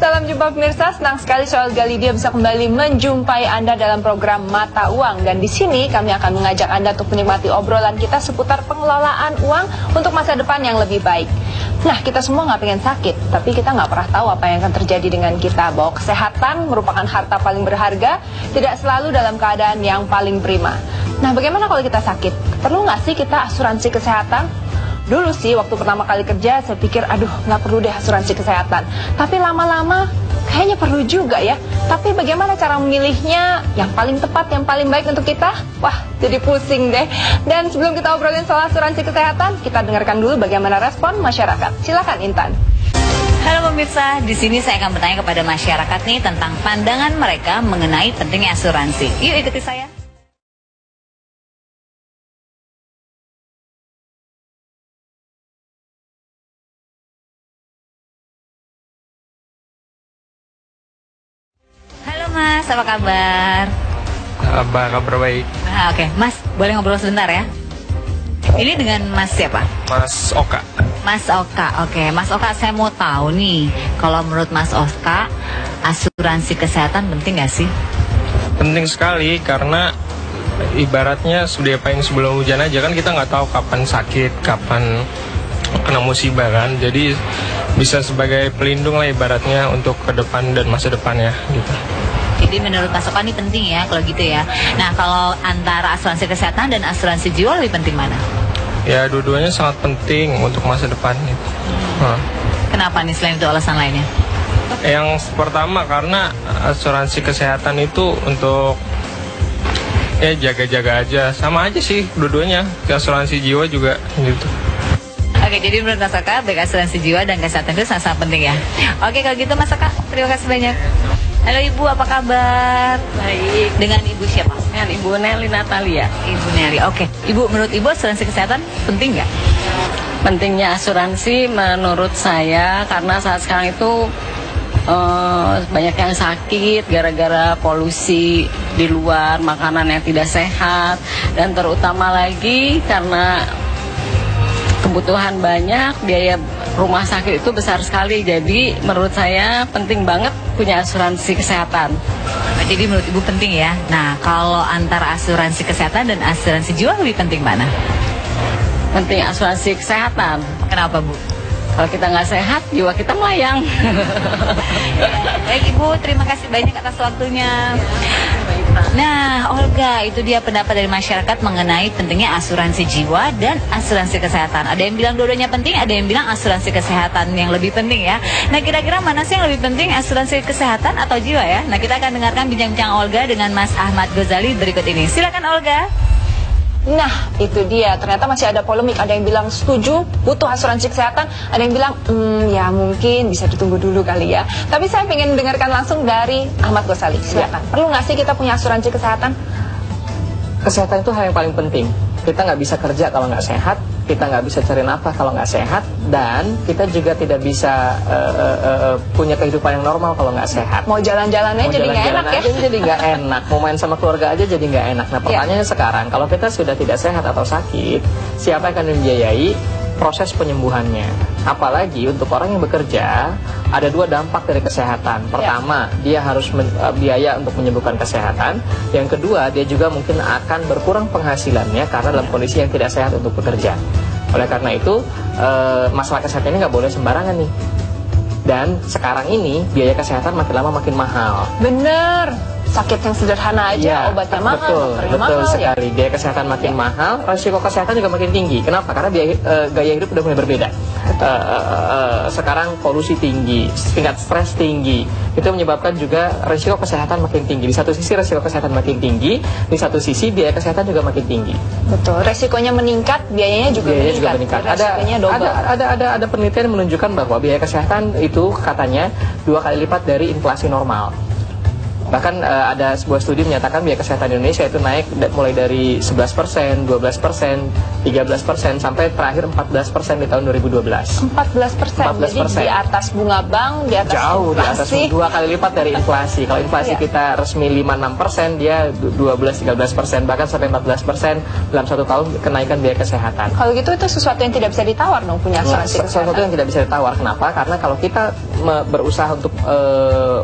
salam jumpa pemirsa. Senang sekali Olga Lydia bisa kembali menjumpai Anda dalam program Mata Uang. Dan di sini kami akan mengajak Anda untuk menikmati obrolan kita seputar pengelolaan uang untuk masa depan yang lebih baik. Nah, kita semua nggak pengen sakit, tapi kita nggak pernah tahu apa yang akan terjadi dengan kita. Bahwa kesehatan merupakan harta paling berharga, tidak selalu dalam keadaan yang paling prima. Nah, bagaimana kalau kita sakit? Perlu nggak sih kita asuransi kesehatan? Dulu sih waktu pertama kali kerja saya pikir aduh nggak perlu deh asuransi kesehatan. Tapi lama-lama kayaknya perlu juga ya. Tapi bagaimana cara memilihnya yang paling tepat, yang paling baik untuk kita? Wah, jadi pusing deh. Dan sebelum kita obrolin soal asuransi kesehatan, kita dengarkan dulu bagaimana respon masyarakat. Silakan Intan. Halo pemirsa, di sini saya akan bertanya kepada masyarakat nih tentang pandangan mereka mengenai pentingnya asuransi. Yuk ikuti saya. Mas, apa kabar? Kabar baik. Oke. Mas, boleh ngobrol sebentar ya? Ini dengan Mas siapa? Mas Oka. Mas Oka, oke. Mas Oka, saya mau tahu nih, kalau menurut Mas Oka, asuransi kesehatan penting nggak sih? Penting sekali, karena ibaratnya sudah paling sebelum hujan aja kan kita nggak tahu kapan sakit, kapan kena musibah kan. Jadi bisa sebagai pelindung lah ibaratnya untuk ke depan dan masa depannya gitu. Jadi menurut Mas Oka ini penting ya kalau gitu ya. Nah, kalau antara asuransi kesehatan dan asuransi jiwa lebih penting mana? Ya, dua-duanya sangat penting untuk masa depan gitu. Kenapa nih selain itu alasan lainnya? Yang pertama karena asuransi kesehatan itu untuk ya jaga-jaga aja. Sama aja sih dua-duanya. Asuransi jiwa juga gitu. Oke, jadi menurut Mas Oka, baik asuransi jiwa dan kesehatan itu sangat penting ya. Oke, kalau gitu Mas Oka, terima kasih banyak. Halo Ibu, apa kabar? Baik. Dengan Ibu siapa? Dengan Ibu Nelly Natalia. Ibu Nelly, oke. Ibu, menurut Ibu asuransi kesehatan penting nggak? Pentingnya asuransi menurut saya karena saat sekarang itu banyak yang sakit gara-gara polusi di luar, makanan yang tidak sehat, dan terutama lagi karena kebutuhan banyak, biaya rumah sakit itu besar sekali. Jadi menurut saya penting banget punya asuransi kesehatan. Jadi menurut Ibu penting ya. Nah, kalau antara asuransi kesehatan dan asuransi jiwa lebih penting mana? Penting asuransi kesehatan. Kenapa Bu? Kalau kita nggak sehat, jiwa kita melayang. Baik Ibu, terima kasih banyak atas waktunya. Nah, Olga, itu dia pendapat dari masyarakat mengenai pentingnya asuransi jiwa dan asuransi kesehatan. Ada yang bilang dua-duanya penting, ada yang bilang asuransi kesehatan yang lebih penting ya. Nah, kira-kira mana sih yang lebih penting, asuransi kesehatan atau jiwa ya? Nah, kita akan dengarkan bincang-bincang Olga dengan Mas Ahmad Ghazali berikut ini. Silakan Olga. Nah, itu dia. Ternyata masih ada polemik. Ada yang bilang setuju, butuh asuransi kesehatan. Ada yang bilang, ya mungkin bisa ditunggu dulu kali ya. Tapi saya ingin dengarkan langsung dari Ahmad Ghazali. Silakan. Perlu nggak sih kita punya asuransi kesehatan? Kesehatan itu hal yang paling penting. Kita nggak bisa kerja kalau nggak sehat, kita nggak bisa cari nafkah kalau nggak sehat, dan kita juga tidak bisa punya kehidupan yang normal kalau nggak sehat. Mau jalan-jalannya jadi nggak enak ya? Jadi nggak enak. Mau main sama keluarga aja jadi nggak enak. Nah, pertanyaannya sekarang, kalau kita sudah tidak sehat atau sakit, siapa yang akan membiayai proses penyembuhannya? Apalagi untuk orang yang bekerja, ada dua dampak dari kesehatan. Pertama, dia harus biaya untuk menyembuhkan kesehatan. Yang kedua, dia juga mungkin akan berkurang penghasilannya karena dalam kondisi yang tidak sehat untuk bekerja. Oleh karena itu, masalah kesehatan ini nggak boleh sembarangan nih. Dan sekarang ini biaya kesehatan makin lama makin mahal. Bener. Sakit yang sederhana aja, obatnya mahal, betul sekali. Biaya kesehatan makin mahal, risiko kesehatan juga makin tinggi. Kenapa? Karena gaya hidup udah mulai berbeda. Sekarang polusi tinggi, tingkat stres tinggi, itu menyebabkan juga risiko kesehatan makin tinggi. Di satu sisi risiko kesehatan makin tinggi, di satu sisi biaya kesehatan juga makin tinggi. Betul, resikonya meningkat, biayanya juga meningkat. Ada penelitian yang menunjukkan bahwa biaya kesehatan itu katanya 2 kali lipat dari inflasi normal. Bahkan ada sebuah studi menyatakan biaya kesehatan Indonesia itu naik mulai dari 11%, 12%, 13% sampai terakhir 14% di tahun 2012. 14%. Jadi di atas bunga bank, di atas jauh di atas inflasi. 2 kali lipat dari inflasi. Kalau inflasi kita resmi 5-6%, dia 12-13%, bahkan sampai 14% dalam 1 tahun kenaikan biaya kesehatan. Kalau gitu itu sesuatu yang tidak bisa ditawar dong, punya asuransi kesehatan. Sesuatu yang tidak bisa ditawar. Kenapa? Karena kalau kita berusaha untuk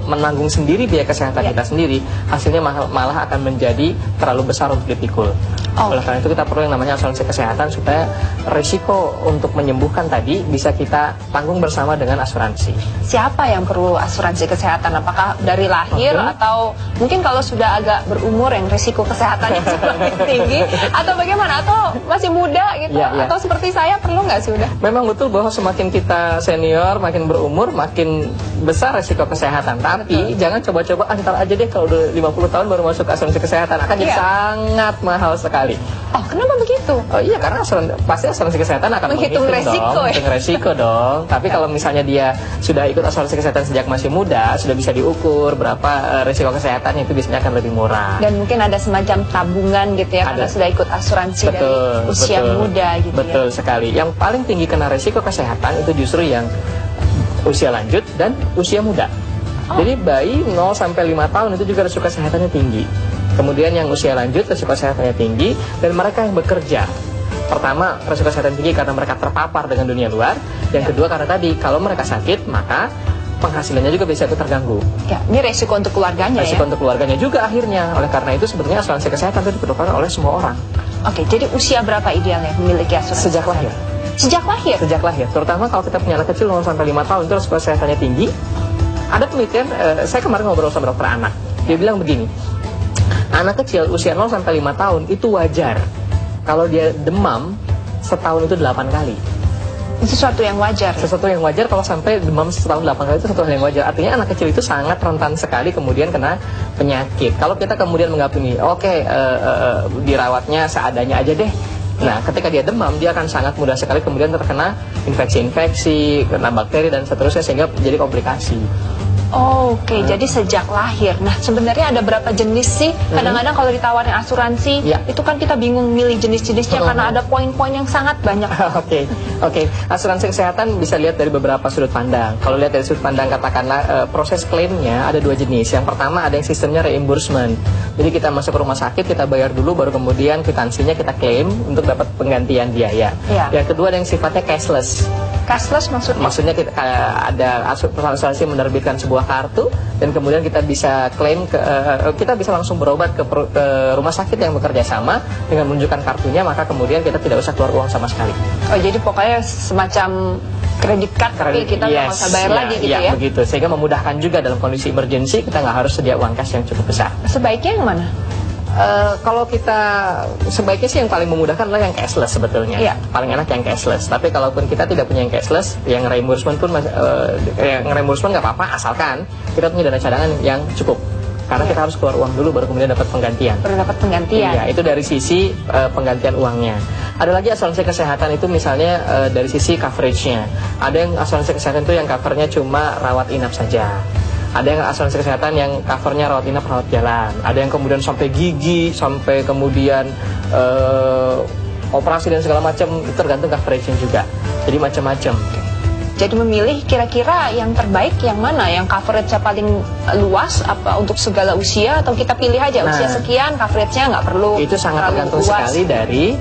menanggung sendiri biaya kesehatan kita sendiri, hasilnya malah akan menjadi terlalu besar untuk dipikul. Oleh karena itu kita perlu yang namanya asuransi kesehatan supaya risiko untuk menyembuhkan tadi bisa kita tanggung bersama dengan asuransi. Siapa yang perlu asuransi kesehatan? Apakah dari lahir atau mungkin kalau sudah agak berumur yang risiko kesehatannya semakin tinggi, atau bagaimana? Atau masih muda gitu? Atau seperti saya perlu nggak sih udah? Memang betul bahwa semakin kita senior, makin berumur, makin besar risiko kesehatan. Tapi jangan coba-coba ntar aja deh kalau udah 50 tahun baru masuk asuransi kesehatan, akan jadi sangat mahal sekali. Oh, kenapa begitu? Oh iya, karena pasti asuransi kesehatan akan menghitung resiko dong. Tapi kalau misalnya dia sudah ikut asuransi kesehatan sejak masih muda, sudah bisa diukur berapa risiko kesehatannya, itu biasanya akan lebih murah. Dan mungkin ada semacam tabungan gitu ya, karena sudah ikut asuransi dari usia muda gitu. Betul sekali. Yang paling tinggi kena risiko kesehatan itu justru yang usia lanjut dan usia muda. Jadi bayi 0 sampai 5 tahun itu juga risiko kesehatannya tinggi. Kemudian yang usia lanjut risiko kesehatannya tinggi, dan mereka yang bekerja. Pertama, risiko kesehatan tinggi karena mereka terpapar dengan dunia luar. Yang kedua karena tadi kalau mereka sakit maka penghasilannya juga bisa terganggu. Ya, ini resiko untuk keluarganya resiko untuk keluarganya juga akhirnya. Oleh karena itu sebetulnya asuransi kesehatan itu diperlukan oleh semua orang. Oke, jadi usia berapa idealnya memiliki asuransi? Sejak lahir. Sejak lahir? Sejak lahir. Terutama kalau kita punya anak kecil 0 sampai 5 tahun itu risiko kesehatannya tinggi. Ada penelitian, saya kemarin ngobrol sama dokter anak. Dia bilang begini, anak kecil usia 0 sampai 5 tahun itu wajar kalau dia demam setahun itu 8 kali. Sesuatu yang wajar. Sesuatu yang wajar kalau sampai demam setahun 8 kali itu sesuatu yang wajar. Artinya anak kecil itu sangat rentan sekali kemudian kena penyakit. Kalau kita kemudian menganggap ini, dirawatnya seadanya aja deh. Nah, ketika dia demam, dia akan sangat mudah sekali kemudian terkena infeksi-infeksi, kena bakteri dan seterusnya sehingga jadi komplikasi. Oke, jadi sejak lahir. Nah, sebenarnya ada berapa jenis sih? Kadang-kadang kalau ditawarin asuransi, itu kan kita bingung milih jenis-jenisnya karena ada poin-poin yang sangat banyak. Oke. Asuransi kesehatan bisa lihat dari beberapa sudut pandang. Kalau lihat dari sudut pandang katakanlah proses klaimnya ada 2 jenis. Yang pertama ada yang sistemnya reimbursement. Jadi kita masuk ke rumah sakit, kita bayar dulu, baru kemudian kwitansinya kita klaim untuk dapat penggantian biaya. Yang kedua ada yang sifatnya cashless. Cashless maksudnya? Maksudnya kita ada asuransi menerbitkan sebuah kartu dan kemudian kita bisa klaim kita bisa langsung berobat ke rumah sakit yang bekerja sama dengan menunjukkan kartunya, maka kemudian kita tidak usah keluar uang sama sekali. Oh, jadi pokoknya semacam kredit card tapi kita nggak usah bayar lagi gitu ya? Begitu, sehingga memudahkan juga dalam kondisi emergency kita nggak harus sedia uang cash yang cukup besar. Sebaiknya yang mana? Kalau kita sebaiknya sih yang paling memudahkan adalah yang cashless sebetulnya. Paling enak yang cashless. Tapi kalaupun kita tidak punya yang cashless, yang reimbursement pun yang reimbursement nggak apa-apa asalkan kita punya dana cadangan yang cukup. Karena kita harus keluar uang dulu baru kemudian dapat penggantian. Iya, itu dari sisi penggantian uangnya. Ada lagi asuransi kesehatan itu misalnya dari sisi coveragenya. Ada yang asuransi kesehatan itu yang covernya cuma rawat inap saja. Ada yang asuransi kesehatan yang covernya rawat inap, rawat jalan. Ada yang kemudian sampai gigi, sampai kemudian operasi dan segala macam, itu tergantung coveragenya juga. Jadi macam-macam. Jadi memilih kira-kira yang terbaik yang mana, yang coverage-nya paling luas apa untuk segala usia, atau kita pilih aja usia sekian coverage-nya nggak perlu. Itu sangat tergantung sekali dari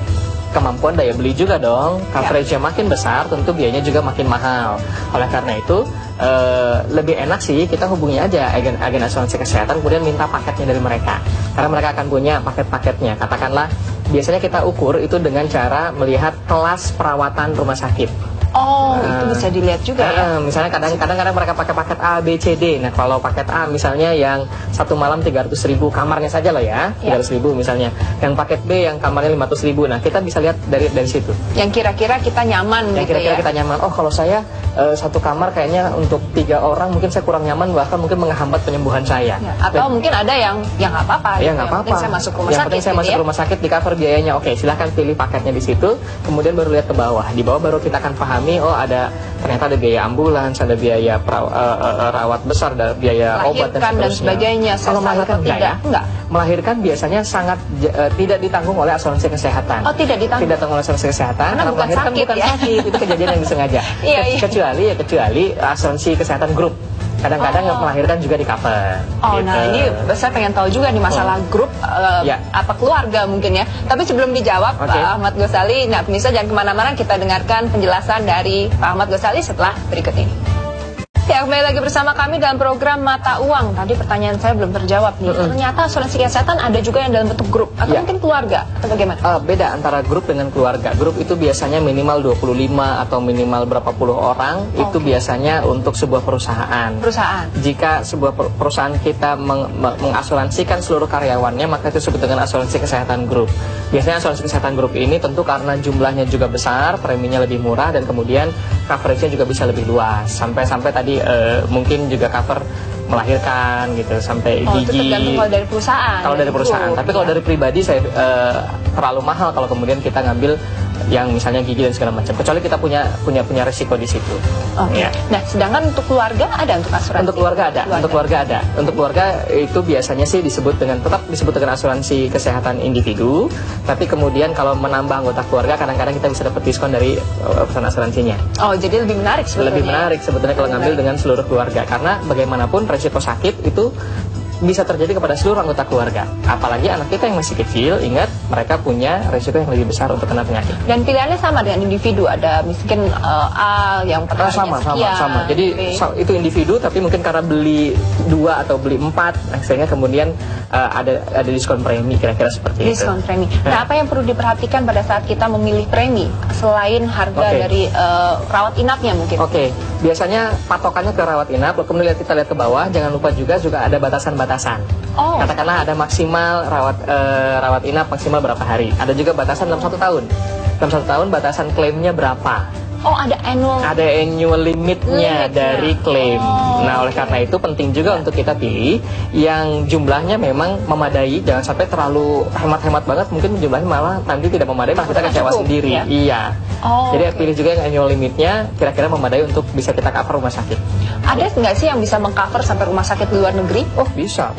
kemampuan daya beli juga dong. Coverage-nya makin besar tentu biayanya juga makin mahal. Oleh karena itu lebih enak sih kita hubungi aja agen asuransi kesehatan kemudian minta paketnya dari mereka. Karena mereka akan punya paket-paketnya. Katakanlah biasanya kita ukur itu dengan cara melihat kelas perawatan rumah sakit. Oh, itu bisa dilihat juga ya. Misalnya kadang-kadang mereka pakai paket A, B, C, D. Nah, kalau paket A misalnya yang 1 malam 300.000 kamarnya saja loh ya, 300.000 misalnya. Yang paket B yang kamarnya 500.000. Nah, kita bisa lihat dari situ. Yang kira-kira kita nyaman gitu ya. Kita nyaman. Oh, kalau saya 1 kamar kayaknya untuk 3 orang mungkin saya kurang nyaman, bahkan mungkin menghambat penyembuhan saya. Atau mungkin ada yang nggak apa-apa. Ya nggak apa-apa. Saya masuk rumah sakit. Yang penting saya masuk rumah sakit, di cover biayanya. Oke, silahkan pilih paketnya di situ. Kemudian baru lihat ke bawah. Di bawah baru kita akan pahami memahami, oh ternyata ada biaya ambulans, ada biaya rawat besar, ada biaya obat dan dan sebagainya. Kalau melahirkan tidak? Enggak. Melahirkan biasanya sangat tidak ditanggung oleh asuransi kesehatan. Oh, tidak ditanggung. Tidak ditanggung oleh asuransi kesehatan. Karena bukan melahirkan sakit, bukan ya? sakit, itu kejadian yang disengaja. Kecuali asuransi kesehatan grup. Kadang-kadang melahirkan juga di cover. Oh, gitu. nah ini saya pengen tahu juga nih masalah grup apa keluarga mungkin ya. Tapi sebelum dijawab Pak Ahmad Ghazali, nah pemirsa jangan kemana-mana, kita dengarkan penjelasan dari Pak Ahmad Ghazali setelah berikut ini. Ya, kembali lagi bersama kami dalam program Mata Uang. Tadi pertanyaan saya belum terjawab nih. Ternyata asuransi kesehatan ada juga yang dalam bentuk grup atau mungkin keluarga atau bagaimana? Beda antara grup dengan keluarga. Grup itu biasanya minimal 25 atau minimal berapa puluh orang. Itu biasanya untuk sebuah perusahaan. Jika sebuah perusahaan kita mengasuransikan seluruh karyawannya, maka itu disebut dengan asuransi kesehatan grup. Biasanya asuransi kesehatan grup ini tentu karena jumlahnya juga besar, preminya lebih murah, dan kemudian coveragenya juga bisa lebih luas. Sampai tadi mungkin juga cover melahirkan gitu, sampai gigi. Itu tergantung kalau dari perusahaan. Kalau dari perusahaan, tapi kalau dari pribadi saya terlalu mahal kalau kemudian kita ngambil yang misalnya gigi dan segala macam. Kecuali kita punya resiko di situ. Ya. Nah, sedangkan untuk keluarga ada untuk asuransi? Untuk keluarga ada. Untuk keluarga itu biasanya sih tetap disebut dengan asuransi kesehatan individu. Tapi kemudian kalau menambah anggota keluarga, kadang-kadang kita bisa dapat diskon dari perusahaan asuransinya. Oh, jadi lebih menarik sebetulnya. Lebih menarik sebetulnya kalau ngambil dengan seluruh keluarga, karena bagaimanapun resiko sakit itu bisa terjadi kepada seluruh anggota keluarga. Apalagi anak kita yang masih kecil, ingat mereka punya resiko yang lebih besar untuk kena penyakit. Dan pilihannya sama dengan individu, ada mungkin A yang sama. Jadi itu individu, tapi mungkin karena beli 2 atau beli 4, sehingga kemudian ada diskon premi, kira-kira seperti itu. Diskon premi. Nah, apa yang perlu diperhatikan pada saat kita memilih premi selain harga dari rawat inapnya mungkin? Biasanya patokannya ke rawat inap. Kemudian kita lihat ke bawah, jangan lupa juga ada batasan-batasan. Katakanlah ada maksimal rawat inap maksimal berapa hari. Ada juga batasan dalam 1 tahun. Dalam 1 tahun batasan klaimnya berapa. Ada annual limitnya dari klaim. Nah, oleh karena itu penting juga untuk kita pilih yang jumlahnya memang memadai. Jangan sampai terlalu hemat-hemat banget, mungkin jumlahnya malah nanti tidak memadai, malah kita kecewa sendiri. Ya? Iya. Jadi pilih juga yang annual limitnya kira-kira memadai untuk bisa kita cover rumah sakit. Ada nggak sih yang bisa mengcover sampai rumah sakit di luar negeri? Oh, bisa,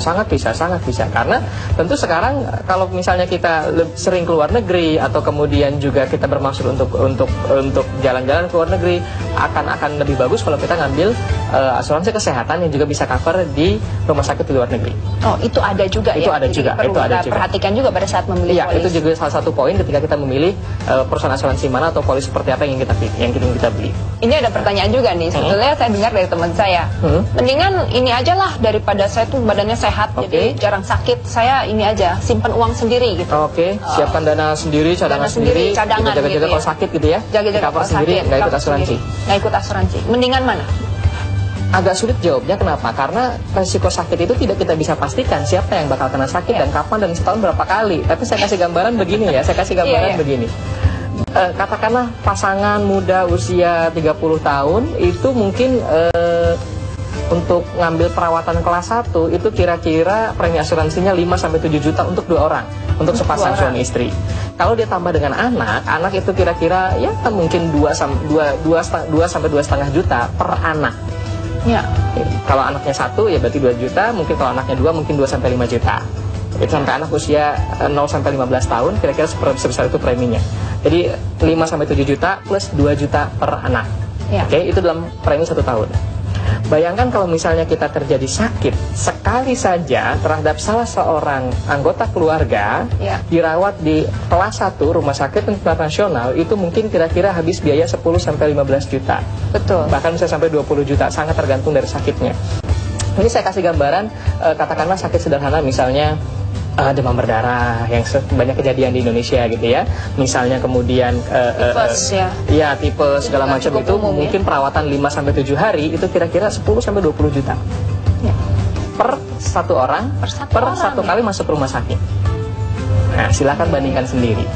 sangat bisa. Karena tentu sekarang kalau misalnya kita sering keluar negeri atau kemudian juga kita bermaksud untuk jalan-jalan ke luar negeri, akan lebih bagus kalau kita ngambil asuransi kesehatan yang juga bisa cover di rumah sakit di luar negeri. Oh, itu ada juga itu ya? Ada juga. Perlu kita perhatikan juga pada saat memilih polis. Itu juga salah satu poin ketika kita memilih perusahaan asuransi mana atau polis seperti apa yang kita beli. Ini ada pertanyaan juga nih. Sebetulnya saya dengar dari teman saya. Mendingan ini aja lah, daripada saya tuh badannya sehat, jadi jarang sakit. Saya ini aja, simpan uang sendiri gitu. Siapkan dana sendiri, cadangan sendiri, jaga-jaga gitu kalau sakit gitu ya. Jaga-jaga kalau sendiri, nggak ikut asuransi. Mendingan mana? Agak sulit jawabnya, kenapa? Karena resiko sakit itu tidak kita bisa pastikan siapa yang bakal kena sakit dan kapan dan setahun berapa kali. Tapi saya kasih gambaran begini ya, begini. Katakanlah pasangan muda usia 30 tahun itu mungkin untuk ngambil perawatan kelas 1 itu kira-kira premi asuransinya 5-7 juta untuk 2 orang, untuk sepasang suami istri. Kalau dia tambah dengan anak itu kira-kira ya mungkin 2-2,5 juta per anak. Ya. Kalau anaknya 1 ya berarti 2 juta, mungkin kalau anaknya 2 mungkin 2-5 juta. Itu sampai anak usia 0-15 tahun kira-kira sebesar itu preminya. Jadi 5-7 juta plus 2 juta per anak. Itu dalam premi 1 tahun. Bayangkan kalau misalnya kita terjadi sakit sekali saja terhadap salah seorang anggota keluarga, dirawat di kelas 1 rumah sakit internasional, itu mungkin kira-kira habis biaya 10-15 juta. Betul. Bahkan bisa sampai 20 juta, sangat tergantung dari sakitnya. Ini saya kasih gambaran, katakanlah sakit sederhana misalnya demam berdarah yang banyak kejadian di Indonesia gitu ya. Misalnya kemudian tipes tipes segala macam itu mungkin perawatan 5-7 hari itu kira-kira 10-20 juta. Per satu orang, per satu kali masuk rumah sakit. Nah, silakan bandingkan sendiri.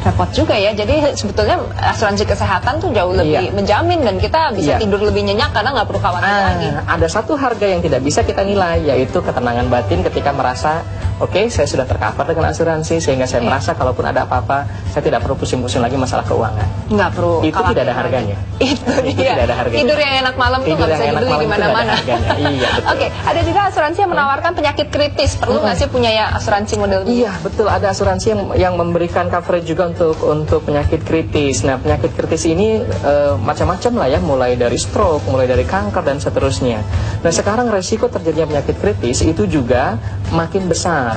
repot juga ya. Jadi sebetulnya asuransi kesehatan tuh jauh lebih menjamin dan kita bisa tidur lebih nyenyak karena nggak perlu khawatir lagi. Ada satu harga yang tidak bisa kita nilai, yaitu ketenangan batin ketika merasa oke, saya sudah tercover dengan asuransi sehingga saya merasa kalaupun ada apa-apa saya tidak perlu pusing-pusing lagi masalah keuangan. Nggak perlu. Itu tidak ada harganya. Itu dia. Tidak ada harganya. Tidur yang enak malam itu nggak bisa dibeli di mana-mana. Iya, betul. Oke, ada juga asuransi yang menawarkan penyakit kritis. Perlu nggak sih punya ya asuransi model ini? Iya, betul. Ada asuransi yang memberikan coverage juga untuk penyakit kritis. Nah, penyakit kritis ini macam-macam lah ya, mulai dari stroke, mulai dari kanker dan seterusnya. Nah, sekarang resiko terjadinya penyakit kritis itu juga makin besar.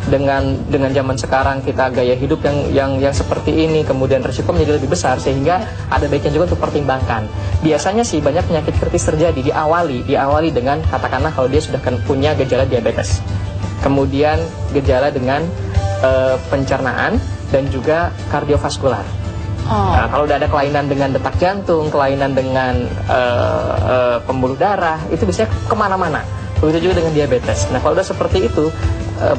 Dengan zaman sekarang kita gaya hidup yang seperti ini, kemudian risiko menjadi lebih besar, sehingga ada baiknya juga untuk pertimbangkan. Biasanya sih banyak penyakit kritis terjadi diawali dengan katakanlah kalau dia sudah punya gejala diabetes, kemudian gejala dengan pencernaan dan juga kardiovaskular. Nah, kalau udah ada kelainan dengan detak jantung, kelainan dengan pembuluh darah, itu biasanya kemana-mana. Begitu juga dengan diabetes. Nah, kalau udah seperti itu,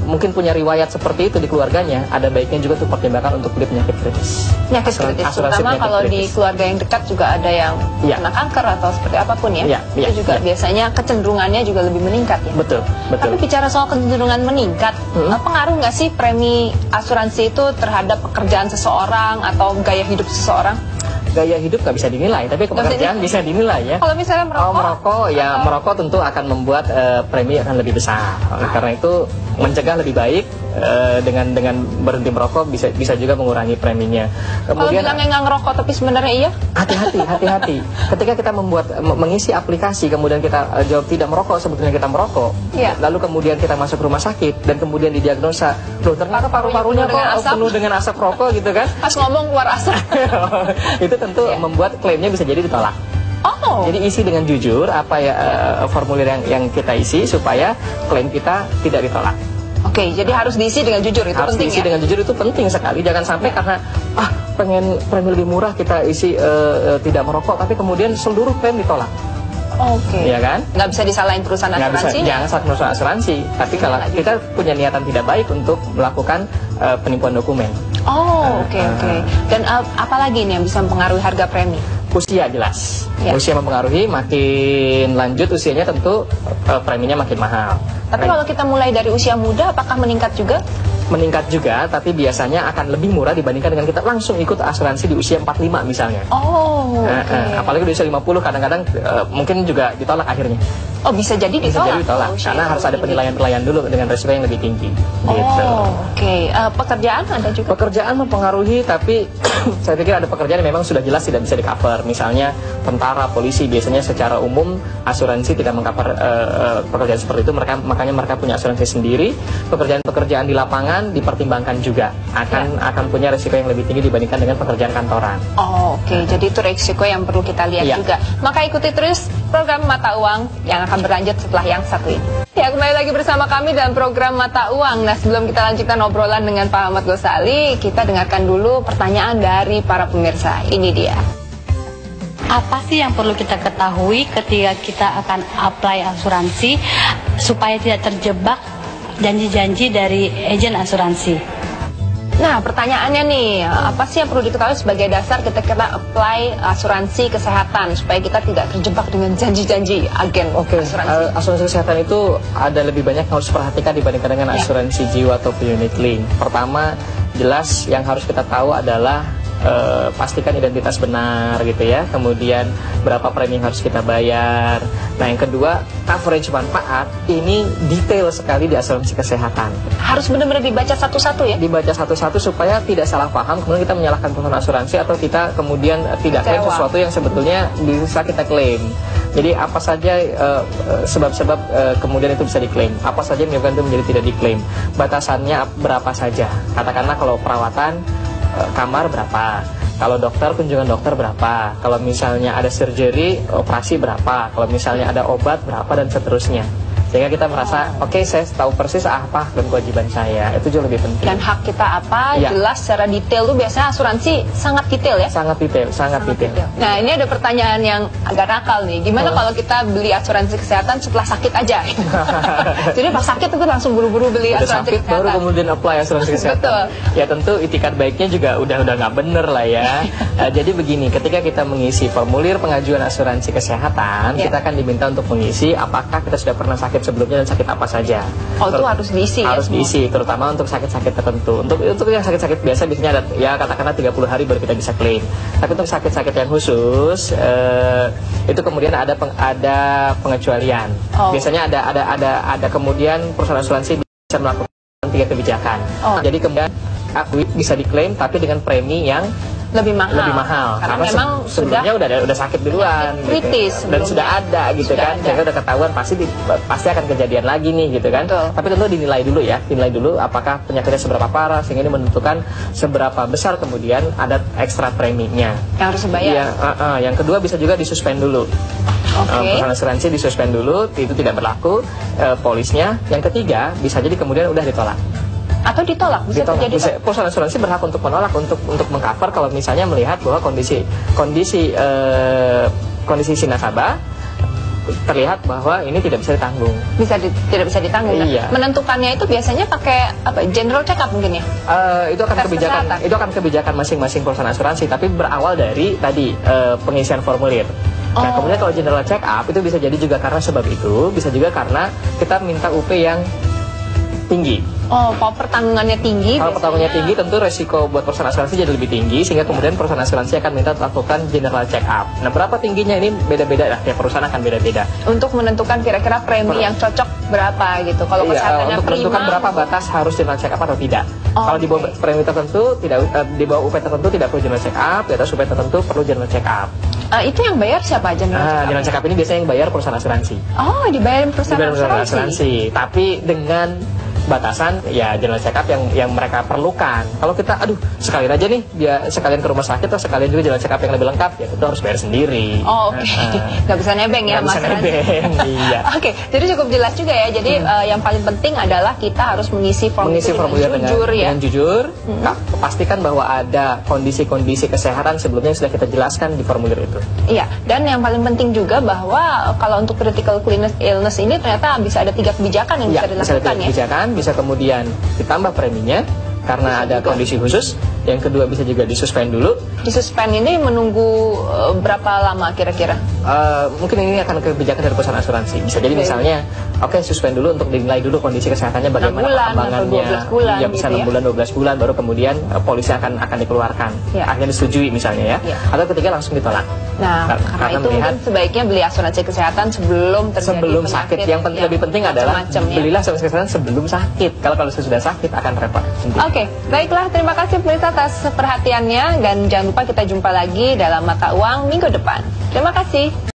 mungkin punya riwayat seperti itu di keluarganya, ada baiknya juga untuk pertimbangan untuk beli penyakit kritis. Penyakit kritis, terutama kalau di keluarga yang dekat juga ada yang kena kanker atau seperti apapun ya. Itu juga biasanya kecenderungannya juga lebih meningkat ya. Betul. Tapi bicara soal kecenderungan meningkat, pengaruh nggak sih premi asuransi itu terhadap pekerjaan seseorang atau gaya hidup seseorang? Gaya hidup nggak bisa dinilai, tapi pekerjaan bisa dinilai ya. Kalau misalnya merokok, merokok tentu akan membuat premi akan lebih besar. Karena itu mencegah lebih baik, dengan berhenti merokok bisa juga mengurangi preminya. Kemudian kalau bilangnya nggak ngerokok tapi sebenarnya iya? Hati-hati. Ketika kita mengisi aplikasi, kemudian kita jawab tidak merokok, sebetulnya kita merokok. Lalu kemudian kita masuk rumah sakit dan kemudian didiagnosa, loh ternyata paru-parunya kok penuh dengan asap rokok gitu kan? Pas ngomong keluar asap. Itu tentu membuat klaimnya bisa jadi ditolak. Jadi isi dengan jujur apa ya formulir yang kita isi supaya klaim kita tidak ditolak. Oke, jadi harus diisi dengan jujur, itu harus penting diisi dengan jujur, itu penting sekali. Jangan sampai karena pengen premi lebih murah kita isi tidak merokok, tapi kemudian seluruh klaim ditolak. Iya kan? Nggak bisa disalahin perusahaan asuransi. Jangan salah perusahaan asuransi. Tapi kalau kita punya niatan tidak baik untuk melakukan penipuan dokumen. Oke. Dan apalagi ini yang bisa mempengaruhi harga premi? Usia jelas. Usia mempengaruhi, makin lanjut usianya tentu preminya makin mahal. Tapi kalau kita mulai dari usia muda, apakah meningkat juga? Meningkat juga, tapi biasanya akan lebih murah dibandingkan dengan kita langsung ikut asuransi di usia 45 misalnya. Apalagi di usia 50 kadang-kadang mungkin juga ditolak akhirnya. Bisa jadi ditolak. Karena harus ada penilaian dulu dengan resiko yang lebih tinggi. Pekerjaan ada juga? Pekerjaan mempengaruhi, tapi saya pikir ada pekerjaan yang memang sudah jelas tidak bisa di-cover. Misalnya tentara, polisi, biasanya secara umum asuransi tidak meng-cover pekerjaan seperti itu. Makanya mereka punya asuransi sendiri. Pekerjaan-pekerjaan di lapangan dipertimbangkan juga akan punya risiko yang lebih tinggi dibandingkan dengan pekerjaan kantoran. Jadi itu risiko yang perlu kita lihat juga. Maka ikuti terus program Mata Uang yang akan berlanjut setelah yang satu ini. Kembali lagi bersama kami dalam program Mata Uang. Nah, sebelum kita lanjutkan obrolan dengan Pak Ahmad Ghazali, kita dengarkan dulu pertanyaan dari para pemirsa. Ini dia. Apa sih yang perlu kita ketahui ketika kita akan apply asuransi supaya tidak terjebak janji-janji dari agen asuransi? Nah, pertanyaannya nih, apa sih yang perlu diketahui sebagai dasar ketika kita apply asuransi kesehatan supaya kita tidak terjebak dengan janji-janji agen asuransi? Asuransi kesehatan itu ada lebih banyak yang harus perhatikan dibandingkan dengan asuransi jiwa atau unit link. Pertama, jelas yang harus kita tahu adalah pastikan identitas benar gitu ya. Kemudian berapa premi yang harus kita bayar. Nah, yang kedua, coverage manfaat ini detail sekali di asuransi kesehatan. Harus benar-benar dibaca satu-satu ya? Dibaca satu-satu supaya tidak salah paham, kemudian kita menyalahkan perusahaan asuransi atau kita kemudian tidak klaim sesuatu yang sebetulnya bisa kita klaim. Jadi apa saja sebab-sebab kemudian itu bisa diklaim, apa saja yang menyebabkan itu menjadi tidak diklaim, batasannya berapa saja. Katakanlah kalau perawatan kamar berapa, kalau dokter kunjungan dokter berapa, kalau misalnya ada surgery operasi berapa, kalau misalnya ada obat berapa dan seterusnya. Sehingga kita merasa, oke, saya tahu persis apa dan kewajiban saya. Itu jauh lebih penting. Dan hak kita apa, Iya. jelas secara detail tuh biasanya asuransi sangat detail ya. Sangat detail, sangat detail. Nah, ini ada pertanyaan yang agak nakal nih. Gimana kalau kita beli asuransi kesehatan setelah sakit aja? Jadi pas sakit tuh langsung buru-buru beli Udah asuransi sakit kesehatan. baru kemudian apply asuransi kesehatan. Betul. Ya tentu itikat baiknya juga udah nggak bener lah ya. Jadi begini, ketika kita mengisi formulir pengajuan asuransi kesehatan, Ya. kita akan diminta untuk mengisi apakah kita sudah pernah sakit sebelumnya dan sakit apa saja. Oh, itu harus diisi ya Harus semua? diisi, terutama untuk sakit-sakit tertentu. Untuk yang sakit-sakit biasa biasanya ada, ya katakanlah 30 hari baru kita bisa klaim. Tapi untuk sakit-sakit yang khusus, itu kemudian ada pengecualian. Oh. Biasanya ada kemudian perusahaan asuransi bisa melakukan 3 kebijakan. Oh. Jadi kemudian aku bisa diklaim tapi dengan premi yang lebih mahal. Karena memang sebelumnya udah sakit duluan kritis gitu. Dan sebelumnya. sudah ada gitu Sudah kan, ada. sehingga udah ketahuan pasti akan kejadian lagi nih gitu kan. Betul. Tapi tentu dinilai dulu apakah penyakitnya seberapa parah, sehingga ini menentukan seberapa besar kemudian ada ekstra preminya. Yang harus dibayar. Iya, yang kedua bisa juga disuspend dulu. Oke. Perusahaan asuransi disuspend dulu, itu tidak berlaku polisnya. Yang ketiga bisa jadi kemudian udah ditolak. Atau ditolak, bisa terjadi. Perusahaan asuransi berhak untuk menolak, untuk mengcover kalau misalnya melihat bahwa kondisi si nasabah terlihat bahwa ini tidak bisa ditanggung. Tidak bisa ditanggung. Nah, Iya. menentukannya itu biasanya pakai apa? General check up mungkin ya? Itu akan Tes kebijakan kesehatan. itu akan kebijakan masing-masing perusahaan asuransi, tapi berawal dari tadi pengisian formulir. Nah, Oh. kemudian kalau general check up itu bisa jadi juga karena sebab itu, bisa juga karena kita minta UP yang tinggi. Oh, kalau pertanggungannya tinggi. Kalau biasanya- pertanggungannya tinggi, tentu resiko buat perusahaan asuransi jadi lebih tinggi, sehingga kemudian perusahaan asuransi akan minta lakukan general check up. Nah, berapa tingginya ini beda-beda lah, tiap perusahaan akan beda-beda. Untuk menentukan kira-kira premi yang cocok berapa gitu. Kalau Iya, kesehatannya untuk menentukan prima, berapa batas harus general check up atau tidak. Oh, Kalau di bawah oke. premi tertentu tidak, di bawah UP tertentu tidak perlu general check up, di atas UP tertentu perlu general check up. itu yang bayar siapa general check up? General check up ini biasanya yang bayar perusahaan asuransi. Oh, dibayarin perusahaan Dibayar perusahaan asuransi. tapi dengan batasan ya general check up yang mereka perlukan. Kalau kita sekalian aja nih dia sekalian ke rumah sakit atau sekalian juga general check up yang lebih lengkap, ya itu harus bayar sendiri. Oh, oke. Nggak bisa nebeng ya, Nggak bisa Mas Ran? nebeng, iya. Oke, jadi cukup jelas juga ya. Jadi yang paling penting adalah kita harus mengisi formulir dengan jujur ya. dengan jujur. Pastikan bahwa ada kondisi-kondisi kesehatan sebelumnya yang sudah kita jelaskan di formulir itu. Iya, dan yang paling penting juga bahwa kalau untuk critical illness ini ternyata bisa ada 3 kebijakan yang bisa Ya, bisa dilakukan ada ya. kebijakan, bisa kemudian ditambah preminya karena ada kondisi khusus. Yang kedua bisa juga disuspend dulu. Disuspend ini menunggu berapa lama kira-kira? Mungkin ini akan kebijakan dari perusahaan asuransi. Bisa jadi misalnya, oke, suspend dulu untuk dinilai dulu kondisi kesehatannya 6 bagaimana bulan atau perkembangannya. 12 bulan Ya, bisa gitu 6 ya. bulan, 12 bulan baru kemudian polisi akan dikeluarkan. Ya. Akhirnya disetujui misalnya ya. Ya. Atau ketiga langsung ditolak. Nah, karena karena itu melihat mungkin sebaiknya beli asuransi kesehatan sebelum terjadi sebelum penyakit sakit. Yang lebih penting adalah macam-macam ya. belilah asuransi kesehatan sebelum sakit. Kalau sudah sakit akan repot. Oke, baiklah. Terima kasih pemirsa atas perhatiannya dan jangan lupa kita jumpa lagi dalam Mata Uang minggu depan. Terima kasih.